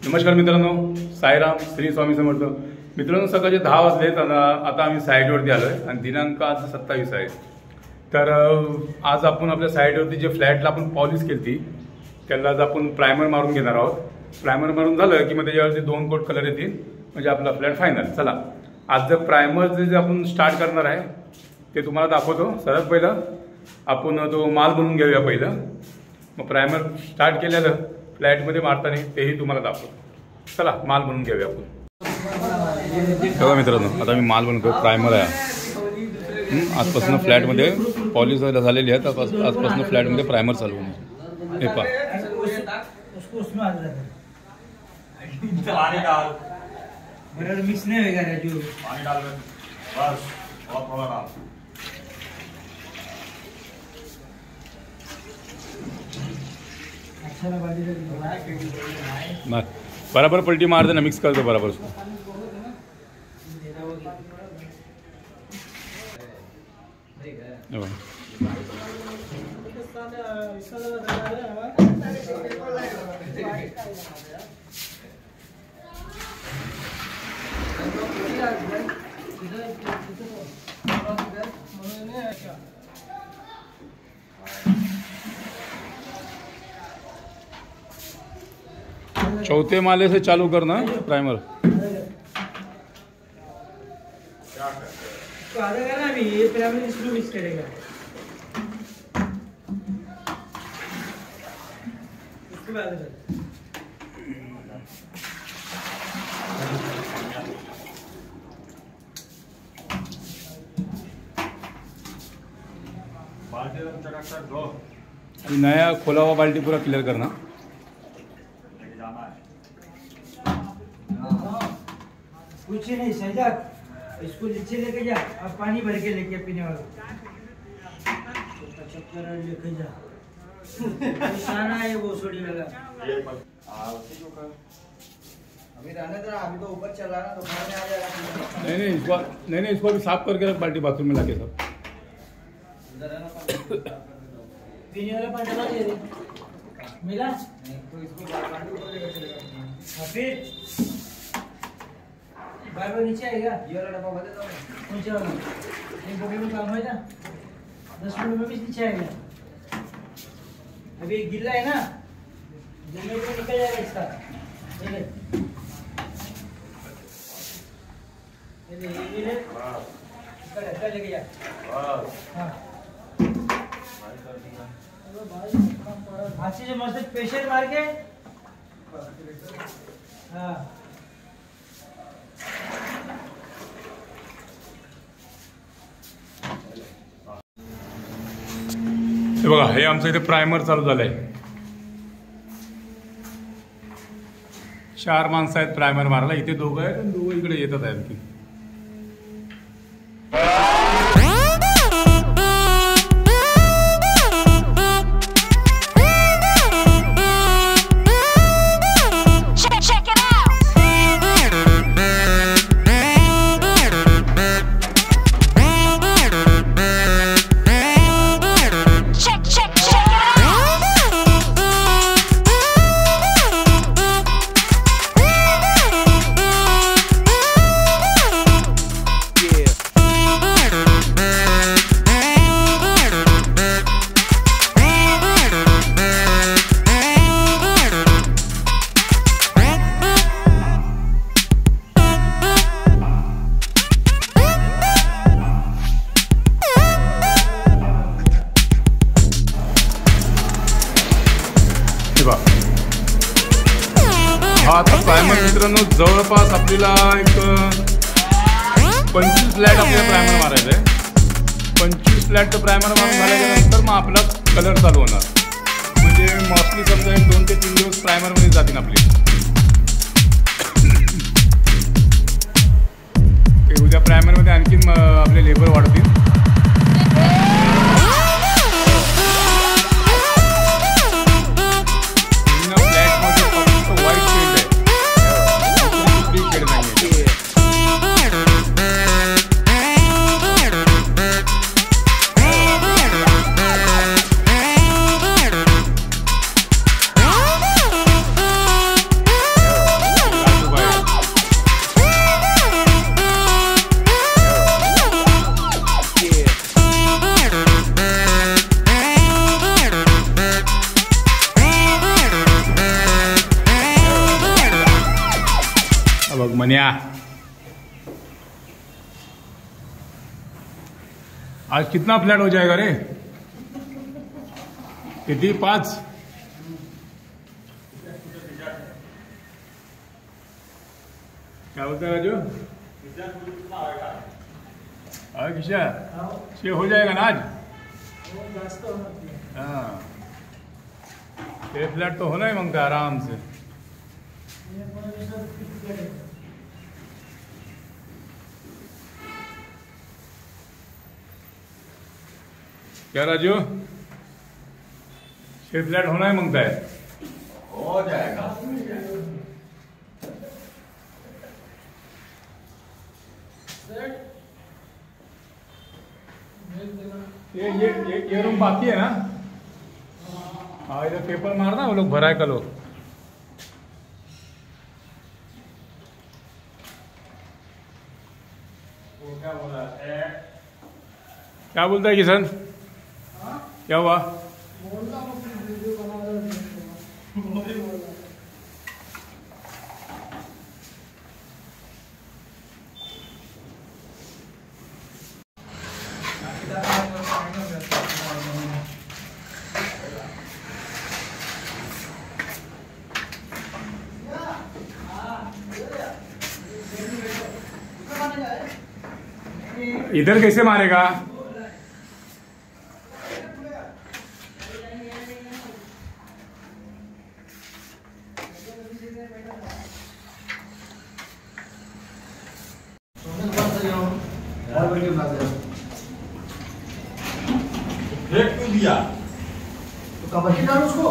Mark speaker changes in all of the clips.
Speaker 1: नमस्कार मित्रांनो, साईराम श्री स्वामी समर्थ. मित्रांनो, सकाळचे 10 वाजलेत. आता आम्ही साईटवरती आलो आहे आणि दिनांक आज 27 आहे. तर आज आपण आपल्या साईटवरती जे फ्लॅटला आपण पॉलिश केली त्याला आज आपण प्रायमर मारून घेणार आहोत. प्रायमर मारून झालं की मग त्याच्यावरती 2 कोट कलर येतील, म्हणजे आपला फ्लॅट फायनल. चला, आज जर प्रायमर जे आपण स्टार्ट करणार आहे ते तुम्हाला दाखवतो. सर्वात पहिलं आपण तो माल बनवून घेऊया पहिलं, मग प्रायमर स्टार्ट केलेलं फ्लॅटमध्ये मारताना तेही तुम्हाला दाखवतो. चला, माल बनवून घेऊया आपण. बघा मित्रांनो, आता मी माल बनवतो. प्रायमर आहे. आजपासून फ्लॅटमध्ये पॉलिश झालेली आहे, तर आजपासून फ्लॅटमध्ये प्रायमर चालू होणार. हे पहा,
Speaker 2: मिक्स नहीं होगा राजू.
Speaker 1: बराबर पलटी मार देना, मिक्स कर दो बराबर उसको. चौथे माले से चालू करना प्राइमर.
Speaker 2: तो आधा करना अभी, ये प्राइमर इसमें मिक्स करेगा. इसके बाद
Speaker 1: नया खोला हुआ बाल्टी पूरा क्लियर करना.
Speaker 2: कुछ नहीं सजाद, इसको नीचे लेके जा. अब पानी भर के लेके पीने वाला चक्कर लेके जा. निशाना है वो सोडी वाला. अभी रहने दो, अभी तो ऊपर चल रहा ना, तो घर में आ जाएगा.
Speaker 1: नहीं, इसको अभी साफ करके रख बाल्टी बाथरूम में लाके सब.
Speaker 2: पीने वाला पानी दे दे. मिला तो इसको फिर बार नीचे आएगा. ये वाला डब्बा बदल दो. कौन सा वाला? एक डब्बे में काम है ना, 10 मिनट में भी नीचे आएगा. अभी गिल्ला है ना, जमीन पे निकल जाएगा इसका. ये ले कल लेके जा. हाँ, हाथ से जो मस्त प्रेशर मार के. हाँ,
Speaker 1: हे बघा, हे आमचं इथे प्रायमर चालू झालंय. 4 माणसं आहेत प्रायमर मारायला. इथे 2 आहेत आणि 2 इकडे येतात आणखी. हा आता प्रायमर मित्रांनो, जवळपास आपल्याला एक 25 फ्लॅट आपल्याला प्रायमर मारायचं आहे. 25 फ्लॅटचं प्रायमर मारून झाल्यानंतर मग आपला कलर चालू होणार. म्हणजे मोस्टली समजा 2 ते 3 दिवस प्रायमरमध्ये जातील आपली. उद्या प्रायमरमध्ये आणखीन आपले लेबर वाढतील. मन्या आज कितना फ्लैट हो जाएगा रे? किती? 5? क्या बोलता है राजू? किशा ये हो जाएगा ना आज? हाँ, ये फ्लैट तो होना ही मांगता है आराम से। क्या राजू, ये फ्लैट होना ही मांगता है?
Speaker 3: हो जाएगा।
Speaker 1: ये रूम बाकी है ना? हाँ, इधर पेपर मारना, वो लोग भराए का लोग। क्या बोलता है किशन? क्या हुआ? इधर कैसे मारेगा?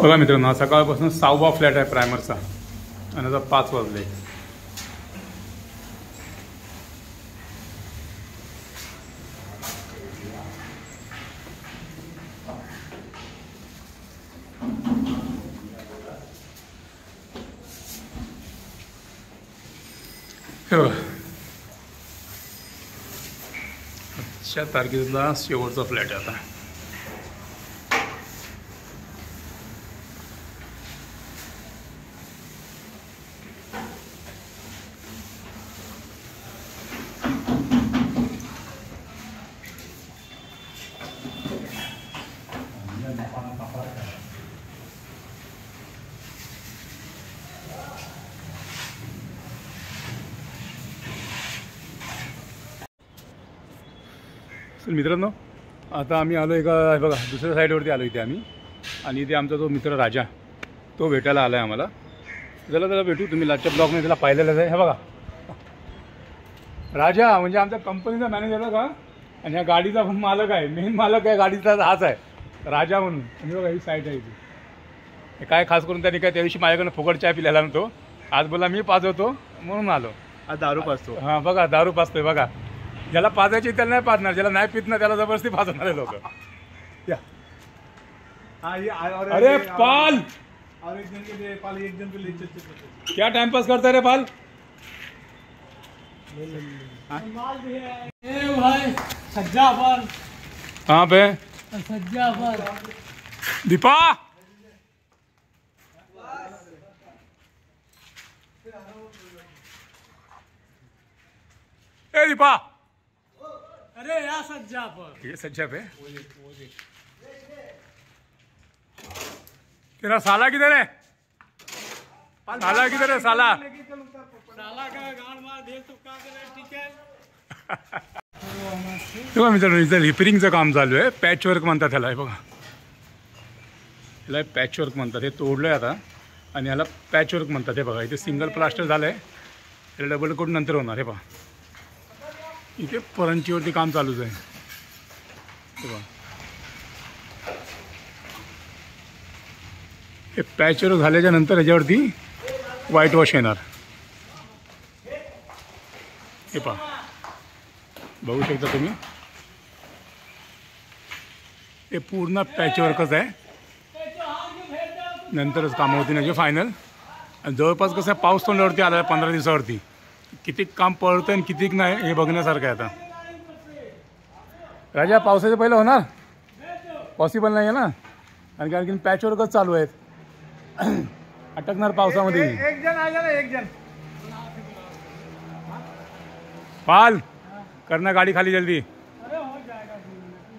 Speaker 1: बघा मित्रांनो, सकाळपासून 6वा फ्लॅट आहे प्रायमरचा आणि आता 5 वाजले. हे बघा, आजच्या तारखेला शेवटचा फ्लॅट आहे आता. मित्रांनो, आता आम्ही आलो एका बघा दुसऱ्या साईडवरती आलो इथे आम्ही, आणि इथे आमचा जो मित्र राजा तो भेटायला आला आहे आम्हाला. त्याला भेटू, तुम्ही लाजच्या ब्लॉगमध्ये त्याला पाहिलेलंच आहे. हे बघा, राजा म्हणजे आमच्या कंपनीचा मॅनेजर का, आणि ह्या गाडीचा मालक आहे, मेन मालक आहे गाडीचा हाच आहे राजा म्हणून. आणि बघा ही साईट आहे इथे. काय खास करून त्यांनी काय त्या दिवशी माझ्याकडनं फुकट चाय पिलेला नव्हतो, आज बोला मी पाजवतो म्हणून आलो.
Speaker 3: आज दारू पाजतो.
Speaker 1: हां बघा, दारू पाजतोय बघा. ज्याला पाजायची त्याला नाही पाजणार, ज्याला नाही पित ना त्याला जबरदस्ती पाजवणारे लोक. अरे पाल, क्या टाइम पास करता रे पाल?
Speaker 2: भाई सज्जा पर
Speaker 1: कहाँ पे?
Speaker 2: सज्जा पर
Speaker 1: दीपा, ए दीपा,
Speaker 2: अरे या सज्जा पर.
Speaker 1: ये सज्जा पे तेरा साला किधर है? साला किधर है? साला
Speaker 2: साला का गाड़ मार दे तो का करे. ठीक है.
Speaker 1: तेव्हा मित्रांनो, इथं रिपेरिंगचं काम चालू आहे. पॅचवर्क म्हणतात ह्याला. हे बघा, ह्याला पॅचवर्क म्हणतात. हे तोडलं आहे आता आणि ह्याला पॅचवर्क म्हणतात. हे बघा, इथे सिंगल प्लास्टर झालं आहे, ह्याला डबल कोट नंतर होणार. हे पहा, इथे परंचीवरती काम चालूच आहे. हे बघा, हे पॅचवर्क झाल्याच्या नंतर ह्याच्यावरती व्हाईट वॉश येणार. हे पहा, बघू शकता तुम्ही, हे पूर्ण पॅचवर्कच आहे. नंतरच कामं होती म्हणजे फायनल. आणि जवळपास कसं आहे, पाऊस तोंडावरती आला आहे 15 दिवसावरती. किती काम पळतं आणि कितीक नाही हे बघण्यासारखं आहे. आता राजा, पावसाच्या पहिलं होणार पॉसिबल नाही आहे ना, आणखी पॅचवर्कच चालू आहेत. अटकणार पावसामध्ये.
Speaker 2: एक जण आला ना, एक जण
Speaker 1: पाल करना गाड़ी खाली जल्दी।
Speaker 2: अरे हो जाएगा।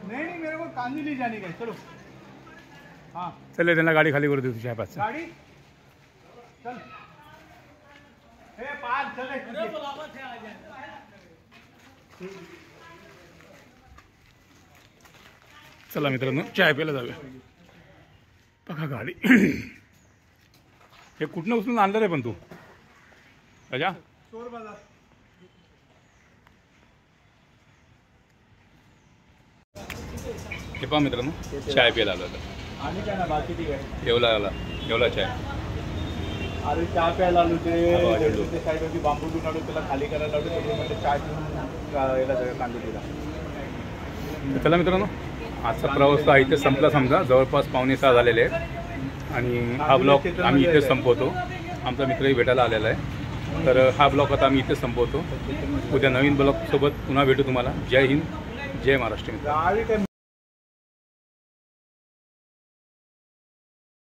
Speaker 3: नहीं नहीं मेरे को कांदिवली जाने का है, चलो। हाँ
Speaker 1: चले त्यांना गाडी खाली करू दे तुझ्या पास।
Speaker 3: गाड़ी चल। ए पाल चले
Speaker 2: अरे बुलावा थे आ जाए।
Speaker 1: चला मित्रांनो चाय प्यायला जाऊया। बघा गाडी हे कुठनं उचलून आणलं रे पण तू राजा?
Speaker 3: चोर बाजार।
Speaker 1: हे पहा मित्रांनो चाय प्यायला आलो आता।
Speaker 3: आणि काय ना बाकी ठीक आहे।
Speaker 1: येवला चाय।
Speaker 3: अरे चहा प्यायला आलो ते
Speaker 1: हा, वाजवलो.
Speaker 3: ते साईडवरती बांबू घेऊन आलो, त्याला खाली करायला लावलं, त्याच्यामध्ये चाय पिऊन याला सगळं कांदिवलीला।
Speaker 1: तर चला मित्रांनो आजचा प्रवास हा इथे संपला समजा, जवळपास 5:45 झालेले आहेत आणि हा ब्लॉग आम्ही इथे संपवतो। आमचा मित्रही भेटायला आलेला आहे, तर हा ब्लॉग आता आम्ही इथे संपवतो। उद्या नवीन ब्लॉगसोबत पुन्हा भेटू तुम्हाला। जय हिंद, जय महाराष्ट्र मित्र।
Speaker 3: गावी काय